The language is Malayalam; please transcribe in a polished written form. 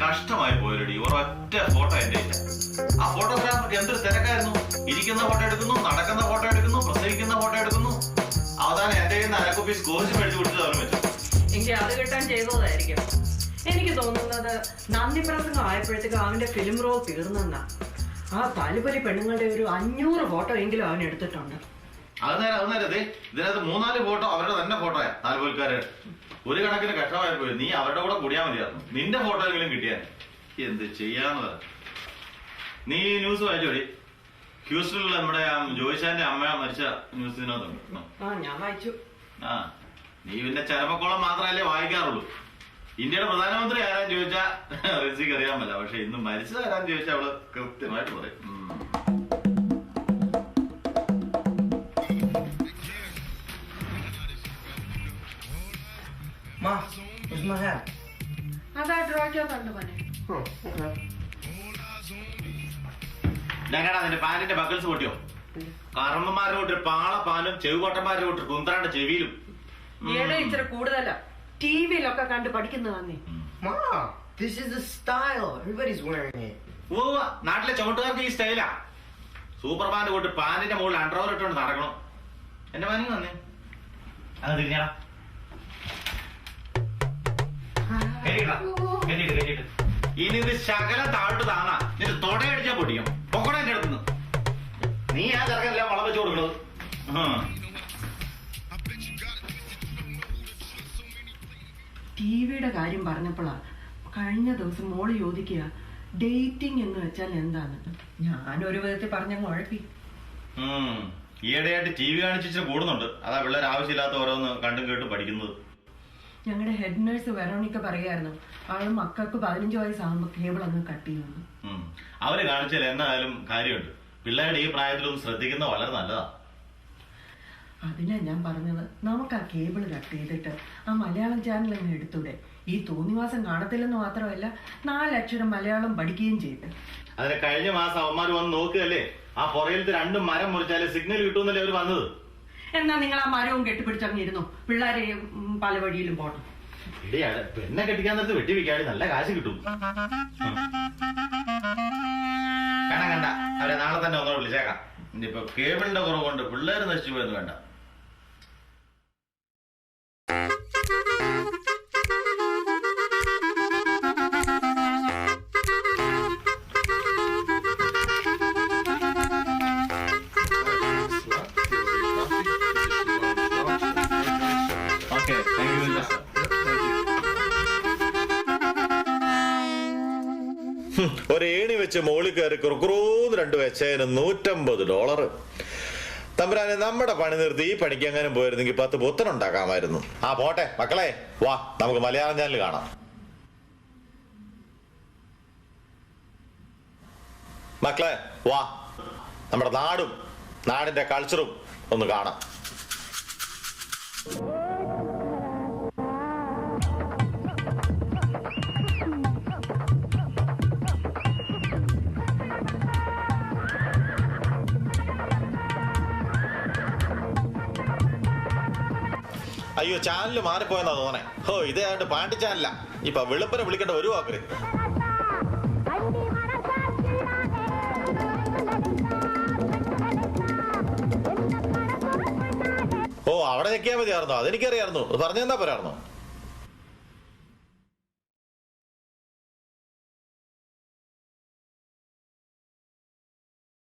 കഷ്ടമായി പോയടി. ഒരൊറ്റ ഫോട്ടോ എന്റെ ഇല്ല. ആ ഫോട്ടോഗ്രാഫർക്ക് എന്തൊരു തിരക്കായിരുന്നു. ഇരിക്കുന്ന ഫോട്ടോ എടുക്കുന്നു, നടക്കുന്ന ഫോട്ടോ എടുക്കുന്നു, പ്രസവിക്കുന്ന ഫോട്ടോ എടുക്കുന്നു. അവസാനം എന്റെ കയ്യിൽ നിന്ന് അരക്കുപ്പി സ്കോച്ച് മേടിച്ച് കൊടുത്ത് അവനും വെച്ചു. എനിക്ക് അത് കിട്ടാൻ ചെയ്തതായിരിക്കും. എനിക്ക് തോന്നുന്നത് നന്ദി പ്രസംഗം ആയപ്പോഴത്തേക്ക് അവന്റെ ഫിലിം റോൾ തീർന്നെന്നാ. ആ പലുപലി പെണ്ണുങ്ങളുടെ ഒരു 500 ഫോട്ടോ എങ്കിലും അവൻ എടുത്തിട്ടുണ്ട്. അത് നേരെ ഇതിനകത്ത് 3-4 ഫോട്ടോ അവരുടെ തന്നെ ഫോട്ടോയാ. താൽപോൽക്കാര് ഒരു കണക്കിന് കഷ്ടമായി പോയി. നീ അവരുടെ കൂടെ കൂടിയാ മതിയായിരുന്നു. നിന്റെ ഫോട്ടോ എങ്കിലും കിട്ടിയാൽ എന്ത് ചെയ്യാന്ന്. നീ ന്യൂസ് വായിച്ചോടി? ഹ്യൂസ്റ്റണിൽ നമ്മുടെ ജോയിച്ചാന്റെ അമ്മ മരിച്ച ന്യൂസ് ഇതിനകത്തുണ്ട്. ഞാൻ വായിച്ചു. ആ, നീ പിന്നെ ചരമക്കോളം മാത്രമല്ലേ വായിക്കാറുള്ളൂ. ഇന്ത്യയുടെ പ്രധാനമന്ത്രി ആരാന്ന് ചോദിച്ചാ റിൻസിക്ക് അറിയാൻ പറ്റില്ല. പക്ഷെ ഇന്ന് മരിച്ചത് ആരാന്ന് ചോദിച്ചാൽ അവള് കൃത്യമായിട്ട് പറയും. ഞങ്ങടാ നിന്റെ പാലിന്റെ ബക്കിൾസ് പൊട്ടിയോ? കറമ്മന്മാരുടെ കൂട്ടർ പാളപ്പാലും ചെവിപൊട്ടന്മാരുടെ കൂട്ടർ കുന്ത്രാണ്ട് ചെവിയിലും. ഇച്ചിരി കൂടുതലാ. ടിവിയിലൊക്കെ കണ്ട് പഠിക്കുന്നതാന്നേ. നാട്ടിലെ ചവിട്ടുകാർക്ക് ഈ സ്റ്റൈലാ. സൂപ്പർമാന്റെ കൂട്ട് പാലിന്റെ മുകളിൽ അണ്ടർവർ ഇട്ടുകൊണ്ട് നടക്കണം. എന്റെ മനു വന്നേ അത് തിരിഞ്ഞാടാ. ഇനി ഇത് ശകല താഴോട്ട് താന്നാ നിന്റെ തൊടയടിച്ചാ പൊട്ടിക്കും. പൊക്കണ എന്റെ അടുത്തുനിന്ന്. നീ ആ ചെറുക്കനെല്ലാം വളം വെച്ചു കൊടുക്കണത്. ടിവിയുടെ കാര്യം പറഞ്ഞപ്പോഴാ കഴിഞ്ഞ ദിവസം മോള് ചോദിക്കുക ഡേറ്റിംഗ് എന്ന് വെച്ചാൽ എന്താണ്. ഞാനൊരു വിധത്തിൽ പറഞ്ഞങ്ങ് ഉഴപ്പി. ഈയിടെയായിട്ട് ടി വി കാണിച്ചിട്ട് കൂടുന്നുണ്ട്. അതാ പിള്ളേർ ആവശ്യമില്ലാത്ത ഓരോന്ന് കണ്ടും കേട്ടും പഠിക്കുന്നത്. ഞങ്ങളുടെ ഹെഡ് നേഴ്സ് വെറോണിക്ക പറയായിരുന്നു അവള് മക്കൾക്ക് 15 വയസ്സാകുമ്പോ കേബിൾ അങ്ങ് കട്ട് ചെയ്യുന്നു. അവര് കാണിച്ചാൽ എന്നാലും കാര്യമുണ്ട്. പിള്ളേരുടെ ഈ പ്രായത്തിലൊന്നും ശ്രദ്ധിക്കുന്നത് വളരെ നല്ലതാ. അതിനാ ഞാൻ പറഞ്ഞത് നമുക്ക് ആ കേബിൾ കട്ട് ചെയ്തിട്ട് ആ മലയാളം ചാനൽ അങ്ങ് എടുത്തൂടെ. ഈ തോന്നിവാസം കാണത്തില്ലെന്ന് മാത്രമല്ല 4 അക്ഷരം മലയാളം പഠിക്കുകയും ചെയ്ത്. അതിന് കഴിഞ്ഞ മാസം അവന്മാർ വന്ന് നോക്കുകയല്ലേ. ആ പുറയിലത്തെ 2 മരം മുറിച്ചാലേ സിഗ്നൽ കിട്ടുമെന്നല്ലേ അവര് വന്നത്. എന്നാ നിങ്ങൾ ആ മരവും കെട്ടിപ്പിടിച്ചങ്ങിരുന്നു. പിള്ളേരെ പല വഴിയിലും പോണം. പെണ്ണെ കെട്ടിക്കാൻ നേരത്ത് വെട്ടിവെക്കാടി നല്ല കാശ് കിട്ടും. കണ്ട അവരെ നാളെ തന്നെ ഒന്നോ വിളിച്ചേക്കാം. ഇനിയിപ്പോ കേബിളിന്റെ കുറവുകൊണ്ട് പിള്ളേര് നശിച്ചു പോയെന്ന് വേണ്ട. ഒരേണി വെച്ച് മോളിൽ കയറി കുറുക്കുറൂന്ന് 2 വെച്ചതിന് $150. തമ്പുരാനെ, നമ്മുടെ പണി നിർത്തി ഈ പണിക്ക് എങ്ങാനും പോയിരുന്നെങ്കിൽ 10 പുത്തനുണ്ടാക്കാമായിരുന്നു. ആ പോട്ടെ മക്കളെ, വാ നമുക്ക് മലയാളം ചാനൽ കാണാം. മക്കളെ വാ, നമ്മുടെ നാടും നാടിന്റെ കൾച്ചറും ഒന്ന് കാണാം. അയ്യോ, ചാനല് മാറിപ്പോയെന്നാ തോന്നണേ. ഇതേതാണ്ട് പാണ്ടി ചാനലാ. ഇപ്പൊ വെളുപ്പനെ വിളിക്കേണ്ട ഒരു വാക്കര്. അവിടെ ഞെക്കിയാ മതിയായിരുന്നോ? അതെനിക്കറിയായിരുന്നു. അത് പറഞ്ഞെന്നാ പോരായിരുന്നോ?